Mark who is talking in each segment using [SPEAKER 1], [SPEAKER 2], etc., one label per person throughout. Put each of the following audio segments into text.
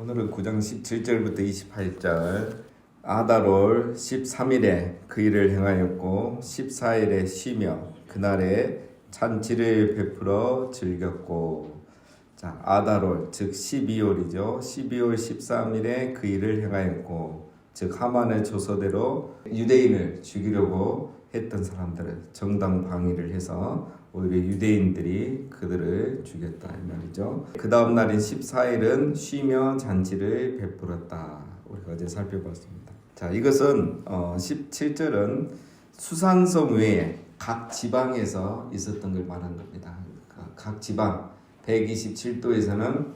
[SPEAKER 1] 오늘은 9장 17절부터 28절. 아달월 13일에 그 일을 행하였고 14일에 쉬며 그날에 잔치를 베풀어 즐겼고. 자, 아달월 즉 12월이죠. 12월 13일에 그 일을 행하였고, 즉 하만의 조서대로 유대인을 죽이려고 했던 사람들을 정당 방위를 해서 오히려 유대인들이 그들을 죽였다 이 말이죠. 그 다음 날인 14일은 쉬며 잔치를 베풀었다. 우리가 어제 살펴봤습니다. 자, 이것은 17절은 수산성 외에 각 지방에서 있었던 걸 말하는 겁니다. 각 지방 127도에서는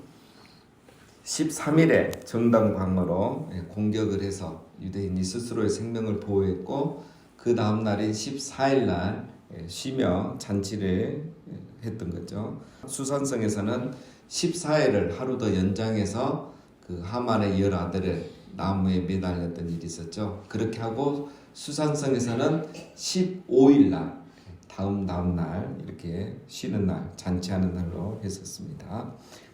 [SPEAKER 1] 13일에 정당 방어로 공격을 해서 유대인이 스스로의 생명을 보호했고, 그 다음 날인 14일 날 쉬며 잔치를 했던 거죠. 수산성에서는 14일을 하루 더 연장해서 그 하만의 10아들을 나무에 매달렸던 일이 있었죠. 그렇게 하고 수산성에서는 15일 날 다음 날 이렇게 쉬는 날, 잔치하는 날로 했었습니다.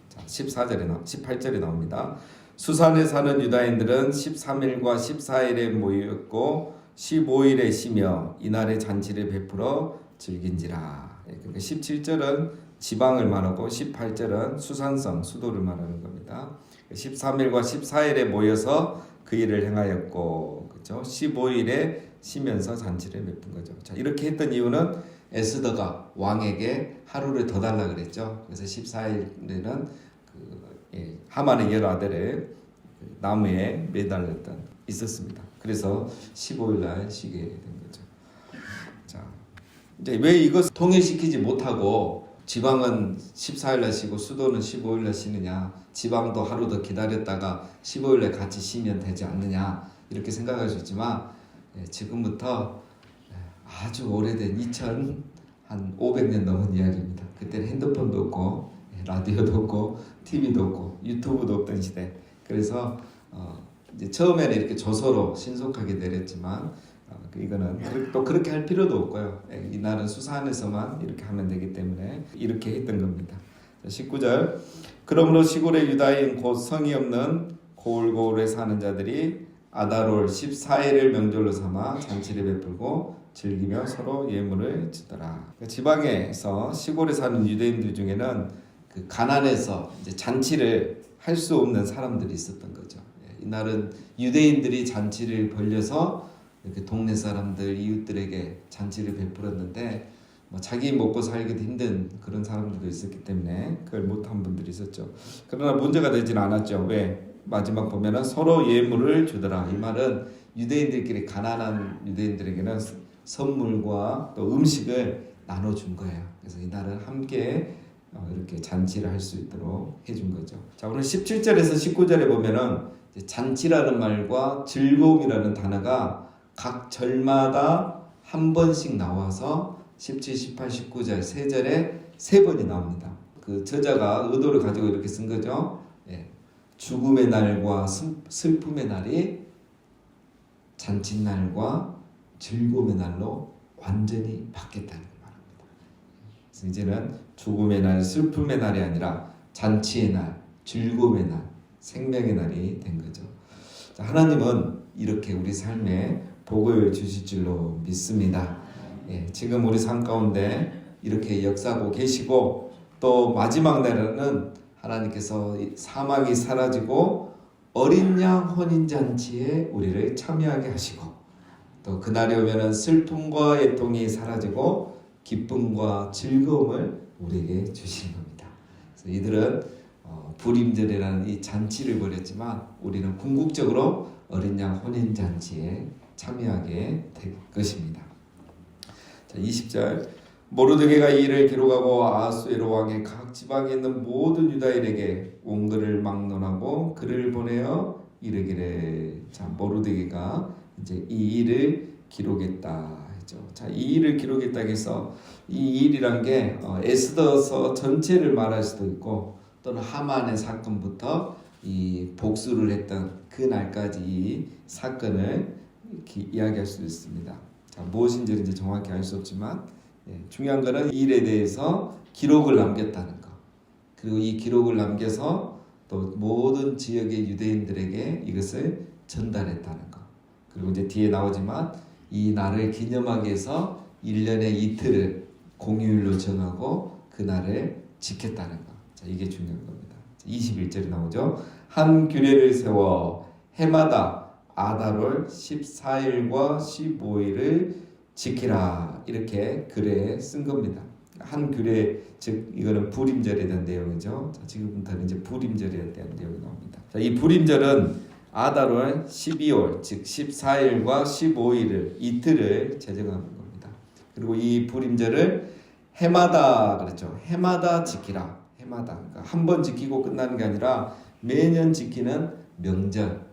[SPEAKER 1] 자, 18절에 나옵니다. 수산에 사는 유다인들은 13일과 14일에 모였고 15일에 쉬며 이날의 잔치를 베풀어 즐긴지라. 그러니까 17절은 지방을 말하고 18절은 수산성, 수도를 말하는 겁니다. 13일과 14일에 모여서 그 일을 행하였고, 그렇죠? 15일에 쉬면서 잔치를 베푼 거죠. 자, 이렇게 했던 이유는 에스더가 왕에게 하루를 더 달라 그랬죠. 그래서 14일에는 하만의 10아들을 나무에 매달렸던 있었습니다. 그래서 15일 날 쉬게 된 거죠. 자, 이제 왜 이것을 통일시키지 못하고 지방은 14일 날 쉬고 수도는 15일 날 쉬느냐? 지방도 하루 더 기다렸다가 15일 날 같이 쉬면 되지 않느냐? 이렇게 생각할 수 있지만 지금부터 아주 오래된 한 500년 넘은 이야기입니다. 그때는 핸드폰도 없고 라디오도 없고 TV도 없고 유튜브도 없던 시대. 그래서 이제 처음에는 이렇게 조서로 신속하게 내렸지만 이거는 또 그렇게 할 필요도 없고요. 이날은 수산에서만 이렇게 하면 되기 때문에 이렇게 했던 겁니다. 19절. 그러므로 시골의 유다인 곧 성이 없는 고을고을에 사는 자들이 아달월 14일을 명절로 삼아 잔치를 베풀고 즐기며 서로 예물을 주더라. 지방에서 시골에 사는 유대인들 중에는 그 가난해서 이제 잔치를 할 수 없는 사람들이 있었던 거죠. 이날은 유대인들이 잔치를 벌려서 이렇게 동네 사람들, 이웃들에게 잔치를 베풀었는데 자기 먹고 살기도 힘든 그런 사람들도 있었기 때문에 그걸 못한 분들이 있었죠. 그러나 문제가 되지는 않았죠. 왜? 마지막 보면은 서로 예물을 주더라. 이 말은 유대인들끼리 가난한 유대인들에게는 선물과 또 음식을 나눠준 거예요. 그래서 이날은 함께 이렇게 잔치를 할 수 있도록 해준 거죠. 자, 오늘 17절에서 19절에 보면은 잔치라는 말과 즐거움이라는 단어가 각 절마다 한 번씩 나와서 17, 18, 19절 세 절에 세 번이 나옵니다. 그 저자가 의도를 가지고 이렇게 쓴 거죠. 죽음의 날과 슬픔의 날이 잔칫날과 즐거움의 날로 완전히 바뀌었다는 걸 말합니다. 그래서 이제는 죽음의 날, 슬픔의 날이 아니라 잔치의 날, 즐거움의 날, 생명의 날이 된 거죠. 자, 하나님은 이렇게 우리 삶에 복을 주실 줄로 믿습니다. 지금 우리 삶 가운데 이렇게 역사하고 계시고, 또 마지막 날에는 하나님께서 사망이 사라지고 어린 양 혼인잔치에 우리를 참여하게 하시고, 또 그날이 오면은 슬픔과 애통이 사라지고 기쁨과 즐거움을 우리에게 주시는 겁니다. 그래서 이들은 불임절이라는 이 잔치를 벌였지만 우리는 궁극적으로 어린 양 혼인잔치에 참여하게 될 것입니다. 자, 20절. 모르드게가 이 일을 기록하고 아하수에로 왕의 각 지방에 있는 모든 유다인에게 온글을 막론하고 글을 보내어 이르기를. 자, 모르드게가 이제 이 일을 기록했다 했죠. 자, 이 일을 기록했다 해서 이 일이란 게 에스더서 전체를 말할 수도 있고, 또는 하만의 사건부터 이 복수를 했던 그 날까지 이 사건을 이렇게 이야기할 수 있습니다. 자, 무엇인지 이제 정확히 알 수 없지만 중요한 것은 이 일에 대해서 기록을 남겼다는 것. 그리고 이 기록을 남겨서 또 모든 지역의 유대인들에게 이것을 전달했다는 것. 그리고 이제 뒤에 나오지만 이 날을 기념하기 위해서 1년에 이틀을 공휴일로 정하고 그 날을 지켰다는 것. 자, 이게 중요한 겁니다. 21절에 나오죠. 한 규례를 세워 해마다 아달월 14일과 15일을 지키라. 이렇게 글에 쓴 겁니다. 한 규례, 즉 이거는 불임절에 대한 내용이죠. 자, 지금부터는 이제 불임절에 대한 내용이 나옵니다. 자, 이 불임절은 아달월 12월, 즉 14일과 15일을 이틀을 제정하는 겁니다. 그리고 이 불임절을 해마다 그랬죠. 해마다 지키라. 해마다. 그러니까 한 번 지키고 끝나는 게 아니라 매년 지키는 명절,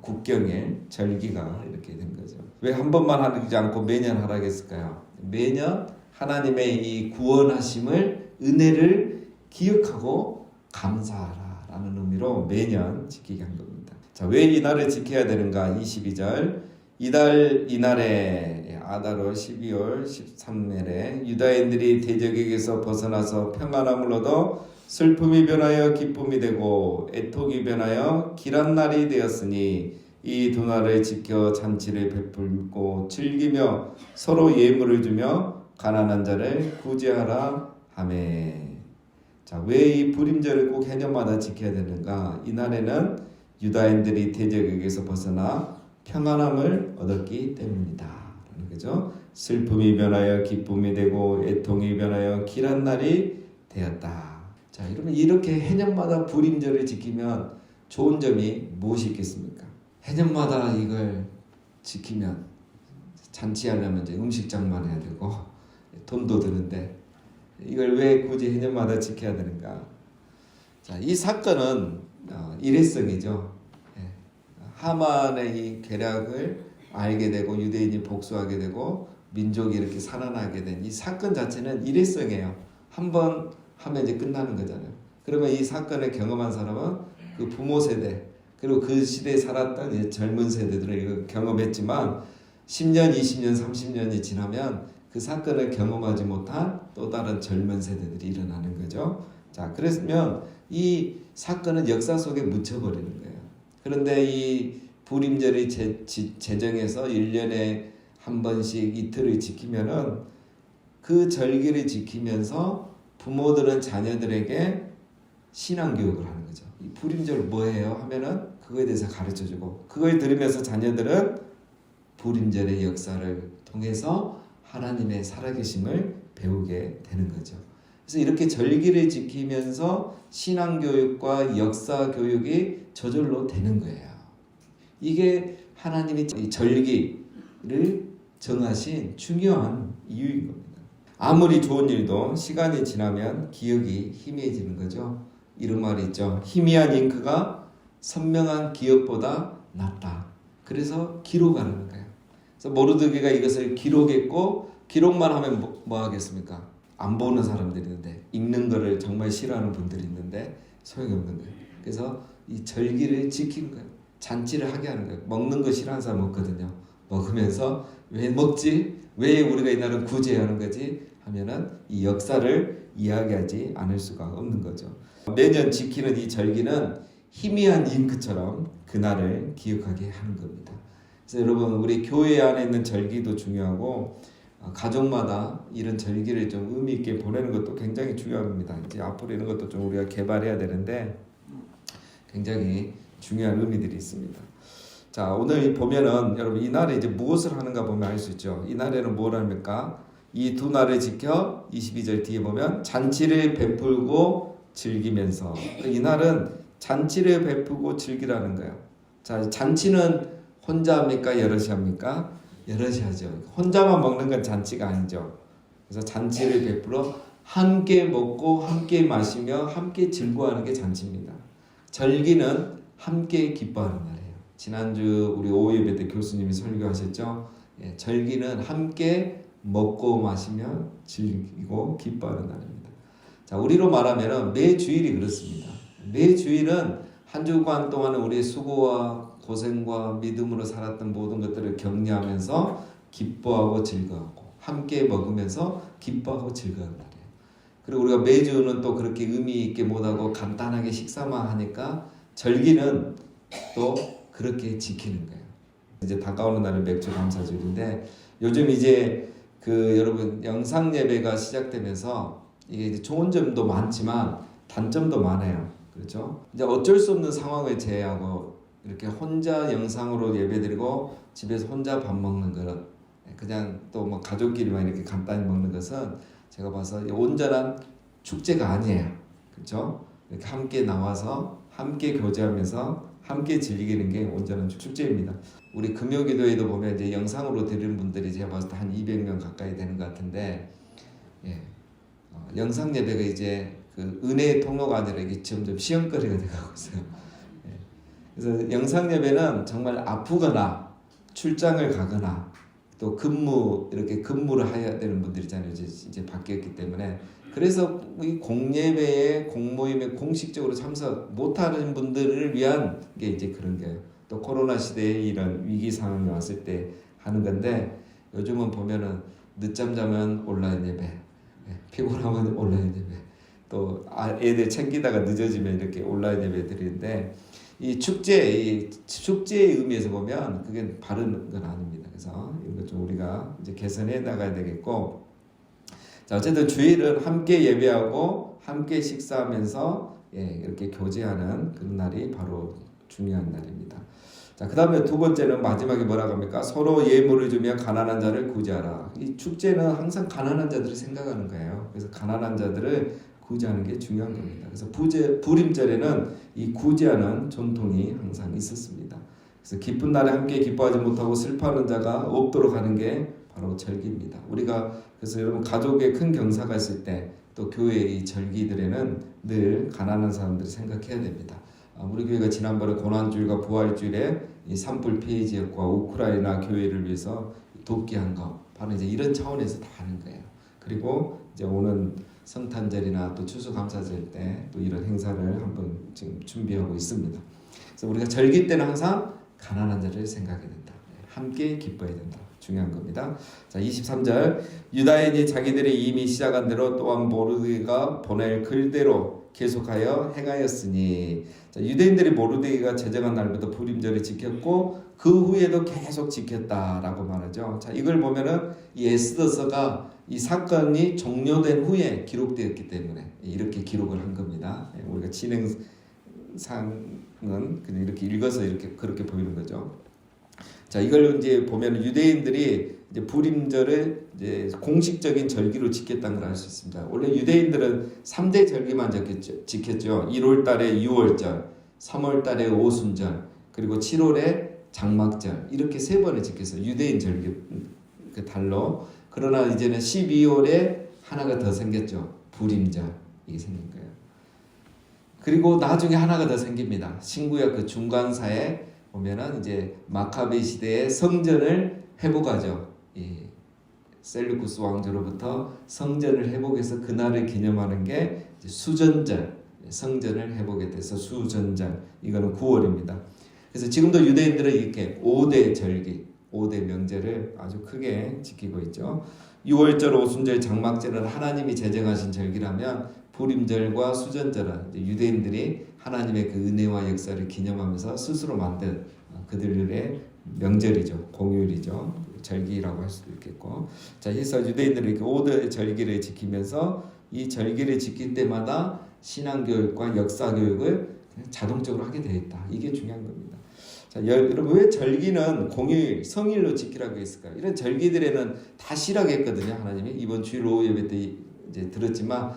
[SPEAKER 1] 국경일, 절기가 이렇게 된 거죠. 왜 한 번만 하지 않고 매년 하라고 했을까요? 매년 하나님의 이 구원하심을, 은혜를 기억하고 감사하라라는 의미로 매년 지키게 한 겁니다. 자, 왜 이 날을 지켜야 되는가? 22절. 이날에 아달월 12월 13일에 유다인들이 대적에게서 벗어나서 평안함을 얻어 슬픔이 변하여 기쁨이 되고 애통이 변하여 길한 날이 되었으니 이 두 날을 지켜 잔치를 베풀고 즐기며 서로 예물을 주며 가난한 자를 구제하라 하매. 자, 왜 이 불임절을 꼭 해년마다 지켜야 되는가? 이 날에는 유다인들이 대적에게서 벗어나 평안함을 얻었기 때문이다. 라는 거죠. 슬픔이 변하여 기쁨이 되고 애통이 변하여 길한 날이 되었다. 자, 여러분 이렇게 해년마다 불임절을 지키면 좋은 점이 무엇이 있겠습니까? 해년마다 이걸 지키면 잔치하려면 이제 음식장만 해야 되고 돈도 드는데 이걸 왜 굳이 해년마다 지켜야 되는가? 자, 이 사건은 일회성이죠. 하만의 이 계략을 알게 되고 유대인이 복수하게 되고 민족이 이렇게 살아나게 된 이 사건 자체는 일회성이에요. 한 번 하면 이제 끝나는 거잖아요. 그러면 이 사건을 경험한 사람은 그 부모 세대 그리고 그 시대에 살았던 이제 젊은 세대들을 이거 경험했지만 10년, 20년, 30년이 지나면 그 사건을 경험하지 못한 또 다른 젊은 세대들이 일어나는 거죠. 자, 그러면 이 사건은 역사 속에 묻혀버리는 거예요. 그런데 이 불임절이 제정해서 1년에 한 번씩 이틀을 지키면은 그 절기를 지키면서 부모들은 자녀들에게 신앙교육을 하는 거죠. 이 불임절 뭐예요? 하면은 그거에 대해서 가르쳐주고 그걸 들으면서 자녀들은 불임절의 역사를 통해서 하나님의 살아계심을 배우게 되는 거죠. 그래서 이렇게 절기를 지키면서 신앙교육과 역사교육이 저절로 되는 거예요. 이게 하나님이 이 절기를 정하신 중요한 이유인 겁니다. 아무리 좋은 일도 시간이 지나면 기억이 희미해지는 거죠. 이런 말이 있죠. 희미한 잉크가 선명한 기억보다 낫다. 그래서 기록하는 거예요. 그래서 모르드게가 이것을 기록했고 기록만 하면 뭐 하겠습니까? 안 보는 사람들이 있는데 읽는 거를 정말 싫어하는 분들이 있는데 소용이 없는 거예요. 그래서 이 절기를 지키는 거예요. 잔치를 하게 하는 거예요. 먹는 거 싫어하는 사람 없거든요. 먹으면서 왜 먹지? 왜 우리가 이 날은 구제하는 거지? 하면은 이 역사를 이야기하지 않을 수가 없는 거죠. 매년 지키는 이 절기는 희미한 잉크처럼 그날을 기억하게 하는 겁니다. 그래서 여러분 우리 교회 안에 있는 절기도 중요하고 가족마다 이런 절기를 좀 의미 있게 보내는 것도 굉장히 중요합니다. 이제 앞으로 이런 것도 좀 우리가 개발해야 되는데 굉장히 중요한 의미들이 있습니다. 자, 오늘 보면은 여러분 이 날에 이제 무엇을 하는가 보면 알 수 있죠. 이 날에는 뭘 합니까? 이 두 날을 지켜 22절 뒤에 보면 잔치를 베풀고 즐기면서 이 날은 잔치를 베풀고 즐기라는 거예요. 자, 잔치는 혼자 합니까? 여럿이 합니까? 여럿이 하죠. 혼자만 먹는 건 잔치가 아니죠. 그래서 잔치를 베풀어 함께 먹고 함께 마시며 함께 즐거워하는 게 잔치입니다. 절기는 함께 기뻐하는 날이에요. 지난주 우리 오후 예배 때 교수님이 설교하셨죠. 절기는 함께 먹고 마시며 즐기고 기뻐하는 날입니다. 자, 우리로 말하면 매 주일이 그렇습니다. 매 주일은 한 주간 동안은 우리의 수고와 고생과 믿음으로 살았던 모든 것들을 격려하면서 기뻐하고 즐거워하고 함께 먹으면서 기뻐하고 즐거워하는 날이에요. 그리고 우리가 매주는 또 그렇게 의미 있게 못하고 간단하게 식사만 하니까 절기는 또 그렇게 지키는 거예요. 이제 다가오는 날은 맥주 감사절인데 요즘 이제 여러분 영상 예배가 시작되면서 이게 이제 좋은 점도 많지만 단점도 많아요. 그렇죠? 이제 어쩔 수 없는 상황을 제외하고 이렇게 혼자 영상으로 예배드리고 집에서 혼자 밥 먹는 것, 그냥 또 뭐 가족끼리만 이렇게 간단히 먹는 것은 제가 봐서 온전한 축제가 아니에요. 그렇죠? 이렇게 함께 나와서 함께 교제하면서 함께 즐기는 게 온전한 축제입니다. 우리 금요기도에도 보면 이제 영상으로 드리는 분들이 제가 봤을 때 한 200명 가까이 되는 것 같은데, 영상 예배가 이제 은혜의 통로가 아니라 이게 점점 시험거리가 돼가고 있어요. 그래서 영상 예배는 정말 아프거나 출장을 가거나 또 이렇게 근무를 해야 되는 분들이잖아요. 이제 바뀌었기 때문에. 그래서 이 공예배에 공모임에 공식적으로 참석 못하는 분들을 위한 게 이제 그런 거예요. 또 코로나 시대에 이런 위기 상황이 왔을 때 하는 건데, 요즘은 보면은 늦잠 자면 온라인 예배, 피곤하면 온라인 예배, 또 애들 챙기다가 늦어지면 이렇게 온라인 예배 드리는데, 이 축제의 의미에서 보면 그게 바른 건 아닙니다. 그래서 이거 좀 우리가 이제 개선해 나가야 되겠고, 자, 어쨌든 주일은 함께 예배하고 함께 식사하면서 이렇게 교제하는 그런 날이 바로 중요한 날입니다. 자, 그 다음에 두 번째는 마지막에 뭐라고 합니까? 서로 예물을 주며 가난한 자를 구제하라. 이 축제는 항상 가난한 자들을 생각하는 거예요. 그래서 가난한 자들을 구제하는 게 중요한 겁니다. 그래서 부림절에는 이 구제하는 전통이 항상 있었습니다. 그래서 기쁜 날에 함께 기뻐하지 못하고 슬퍼하는 자가 없도록 하는 게 바로 절기입니다. 우리가 그래서 여러분 가족에 큰 경사가 있을 때 또 교회의 절기들에는 늘 가난한 사람들을 생각해야 됩니다. 우리 교회가 지난번에 고난주일과 부활주일에 이 산불 피해 지역과 우크라이나 교회를 위해서 돕기한 거 바로 이제 이런 차원에서 다 하는 거예요. 그리고 이제 오는 성탄절이나 또 추수감사절 때 또 이런 행사를 한번 지금 준비하고 있습니다. 그래서 우리가 절기 때는 항상 가난한 자를 생각해야 된다. 함께 기뻐해야 된다. 중요한 겁니다. 자, 23절 유다인이 자기들이 이미 시작한 대로 또한 모르드게가 보낼 글대로 계속하여 행하였으니, 자, 유대인들이 모르드게가 제정한 날부터 부림절을 지켰고 그 후에도 계속 지켰다라고 말하죠. 자, 이걸 보면은 이 에스더서가 이 사건이 종료된 후에 기록되었기 때문에 이렇게 기록을 한 겁니다. 우리가 진행상은 그냥 이렇게 읽어서 이렇게 그렇게 보이는 거죠. 자, 이걸 이제 보면 유대인들이 이제 부림절을 이제 공식적인 절기로 지켰다는 걸 알 수 있습니다. 원래 유대인들은 3대 절기만 지켰죠. 1월 달에 유월절, 3월 달에 오순절, 그리고 7월에 장막절, 이렇게 3번을 지켰어요. 유대인 절기 그 달로. 그러나 이제는 12월에 하나가 더 생겼죠. 부림절, 이게 생긴 거예요. 그리고 나중에 하나가 더 생깁니다. 신구약 그 중간사에 보면은 이제 마카베 시대의 성전을 회복하죠. 셀루쿠스 왕조로부터 성전을 회복해서 그날을 기념하는 게 이제 수전절, 성전을 회복해서 수전절, 이거는 9월입니다. 그래서 지금도 유대인들은 이렇게 5대 절기, 5대 명절을 아주 크게 지키고 있죠. 6월절, 오순절, 장막절은 하나님이 제정하신 절기라면 부림절과 수전절은 유대인들이 하나님의 그 은혜와 역사를 기념하면서 스스로 만든 그들의 명절이죠. 공휴일이죠. 절기라고 할 수도 있겠고. 자, 그래서 유대인들은 이렇게 5대 절기를 지키면서 이 절기를 지킬 때마다 신앙교육과 역사교육을 자동적으로 하게 되어 있다. 이게 중요한 겁니다. 자, 여러분 왜 절기는 공휴일, 성일로 지키라고 했을까요? 이런 절기들에는 다 쉬라고 했거든요. 하나님이 이번 주일 오후 예배 때 이제 들었지만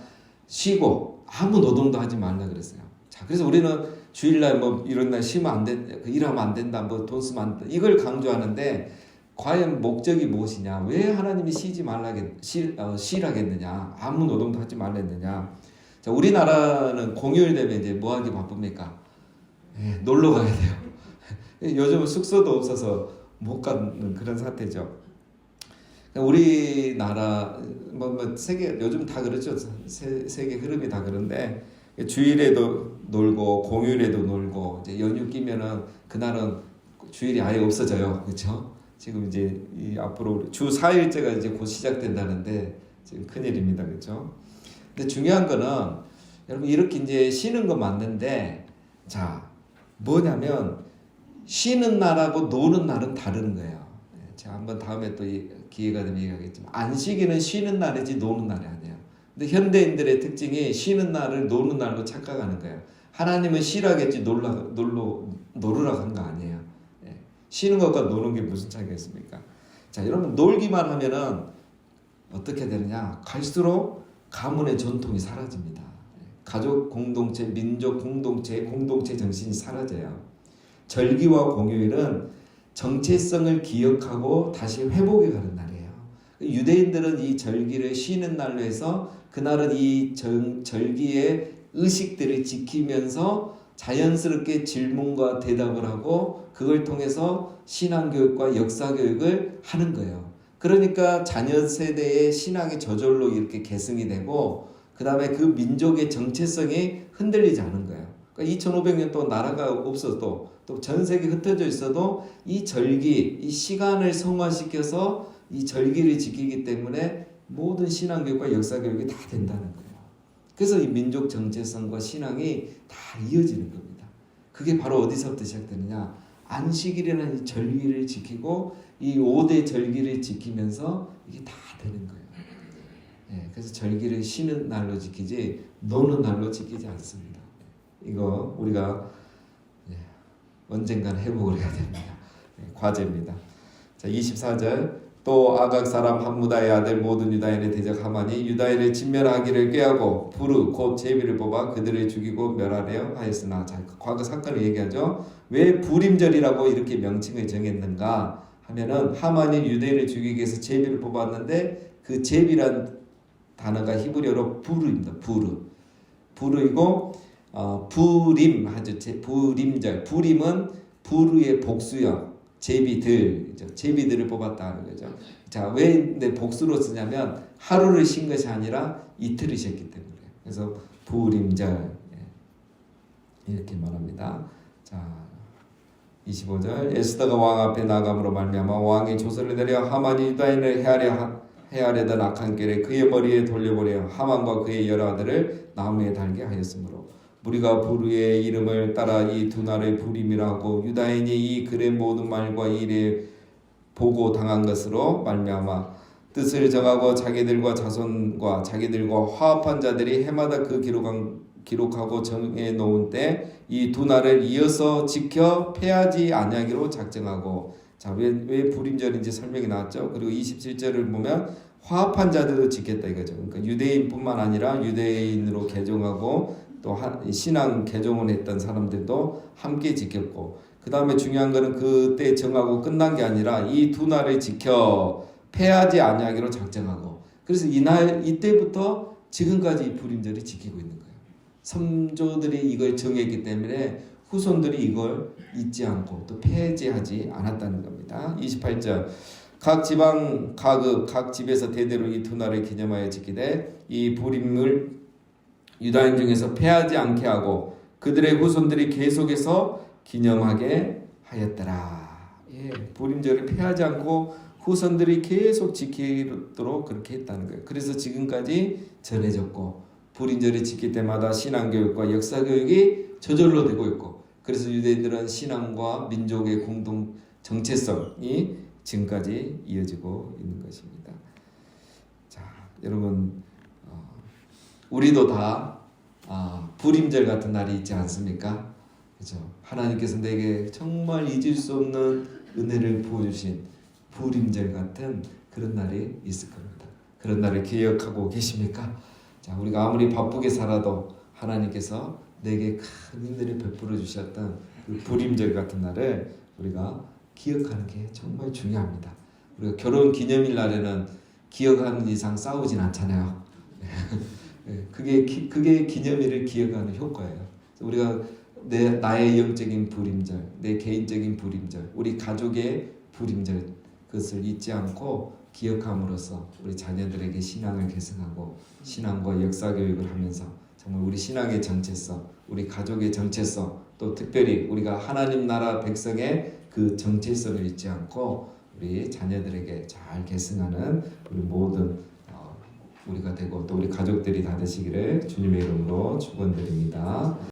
[SPEAKER 1] 쉬고 아무 노동도 하지 말라 그랬어요. 자, 그래서 우리는 주일날 뭐 이런 날 쉬면 안 된다, 일하면 안 된다, 뭐 돈 쓰면 안 된다, 이걸 강조하는데 과연 목적이 무엇이냐? 왜 하나님이 쉬라겠느냐? 아무 노동도 하지 말랬느냐? 자, 우리나라는 공휴일 되면 이제 뭐 하기 바쁩니까? 놀러 가야 돼요. 요즘은 숙소도 없어서 못 가는 그런 상태죠. 우리나라 세계 요즘 다 그렇죠. 세계 흐름이 다 그런데 주일에도 놀고 공휴일에도 놀고 이제 연휴 끼면은 그날은 주일이 아예 없어져요. 그렇죠? 지금 이제 앞으로 주 4일째가 이제 곧 시작된다는데 지금 큰일입니다. 그렇죠? 근데 중요한 거는 여러분 이렇게 이제 쉬는 거 맞는데 자 뭐냐면 쉬는 날하고 노는 날은 다른 거예요. 제가 한번 다음에 또 기회가 되면 얘기하겠지만 안식일은 쉬는 날이지 노는 날이 아니에요. 근데 현대인들의 특징이 쉬는 날을 노는 날로 착각하는 거예요. 하나님은 쉬라겠지 놀으라고 한 거 아니에요. 쉬는 것과 노는 게 무슨 차이가 있습니까? 자, 여러분 놀기만 하면은 어떻게 되느냐? 갈수록 가문의 전통이 사라집니다. 가족 공동체, 민족 공동체 정신이 사라져요. 절기와 공휴일은 정체성을 기억하고 다시 회복해 가는 날이에요. 유대인들은 이 절기를 쉬는 날로 해서 그날은 이 절기의 의식들을 지키면서 자연스럽게 질문과 대답을 하고 그걸 통해서 신앙교육과 역사교육을 하는 거예요. 그러니까 자녀 세대의 신앙이 저절로 이렇게 계승이 되고 그 다음에 그 민족의 정체성이 흔들리지 않은 거예요. 그러니까 2500년 동안 나라가 없어도 또 전 세계 흩어져 있어도 이 절기, 이 시간을 성화시켜서 이 절기를 지키기 때문에 모든 신앙교육과 역사교육이 다 된다는 거예요. 그래서 이 민족 정체성과 신앙이 다 이어지는 겁니다. 그게 바로 어디서부터 시작되느냐? 안식일이라는 이 절기를 지키고 이 5대 절기를 지키면서 이게 다 되는 거예요. 그래서 절기를 쉬는 날로 지키지 노는 날로 지키지 않습니다. 이거 우리가 언젠가는 회복을 해야 됩니다. 과제입니다. 자, 24절 또 아각 사람 함무다의 아들 모든 유다인의 대적 하만이 유다인을 진멸하기를 꾀하고 부르 곧 제비를 뽑아 그들을 죽이고 멸하려 하였으나 자, 과거 사건을 얘기하죠. 왜 부림절이라고 이렇게 명칭을 정했는가 하면은 하만이 유대인을 죽이기 위해서 제비를 뽑았는데 그 제비란 단어가 히브리어로 부르입니다. 부르이고 부림 하죠. 부림절. 부림은 부르의 복수형. 제비들을 뽑았다는 거죠. 자, 왜 내 복수로 쓰냐면 하루를 쉰 것이 아니라 이틀을 쉬었기 때문에. 그래서 부림절 이렇게 말합니다. 자, 25절 에스더가 왕 앞에 나감으로 말미암아 왕이 조서를 내려 하만이 유다인을 헤아려던 악한 꾀를 그의 머리에 돌려보려 하만과 그의 여러 아들을 나무에 달게 하였으므로 무리가 부르의 이름을 따라 이 두 날을 부림이라고 유다인이 이 글의 모든 말과 일에 보고 당한 것으로 말미암아 뜻을 정하고 자기들과 자손과 자기들과 화합한 자들이 해마다 그 기록하고 정해 놓은 때 이 두 날을 이어서 지켜 패하지 아니하기로 작정하고 자, 왜 부림절인지 설명이 나왔죠. 그리고 27절을 보면 화합한 자들도 지켰다 이거죠. 그러니까 유대인뿐만 아니라 유대인으로 개종하고 또 신앙 개종을 했던 사람들도 함께 지켰고 그 다음에 중요한 거는 그때 정하고 끝난 게 아니라 이 두 날을 지켜 패하지 아니하기로 작정하고 그래서 이때부터 지금까지 이 부림절이 지키고 있는 거예요. 선조들이 이걸 정했기 때문에 후손들이 이걸 잊지 않고 또 폐지하지 않았다는 겁니다. 28절 각 지방 각 집에서 대대로 이 두 날을 기념하여 지키되 이 부림을 유다인 중에서 폐하지 않게 하고 그들의 후손들이 계속해서 기념하게 하였더라. 부림절을 폐하지 않고 후손들이 계속 지키도록 그렇게 했다는 거예요. 그래서 지금까지 전해졌고 부림절을 지킬 때마다 신앙교육과 역사교육이 저절로 되고 있고 그래서 유대인들은 신앙과 민족의 공동 정체성이 지금까지 이어지고 있는 것입니다. 자, 여러분 우리도 다 부림절 같은 날이 있지 않습니까? 그렇죠? 하나님께서 내게 정말 잊을 수 없는 은혜를 부어주신 부림절 같은 그런 날이 있을 겁니다. 그런 날을 기억하고 계십니까? 자, 우리가 아무리 바쁘게 살아도 하나님께서 내게 큰 은혜를 베풀어 주셨던 그 부림절 같은 날을 우리가 기억하는 게 정말 중요합니다. 우리가 결혼 기념일 날에는 기억하는 이상 싸우진 않잖아요. 그게 기념일을 기억하는 효과예요. 우리가 나의 영적인 부림절, 내 개인적인 부림절, 우리 가족의 부림절 그것을 잊지 않고 기억함으로써 우리 자녀들에게 신앙을 계승하고 신앙과 역사 교육을 하면서 정말 우리 신앙의 정체성, 우리 가족의 정체성, 또 특별히 우리가 하나님 나라 백성의 그 정체성을 잊지 않고 우리 자녀들에게 잘 계승하는 우리 모든 우리가 되고 또 우리 가족들이 다 되시기를 주님의 이름으로 축원드립니다.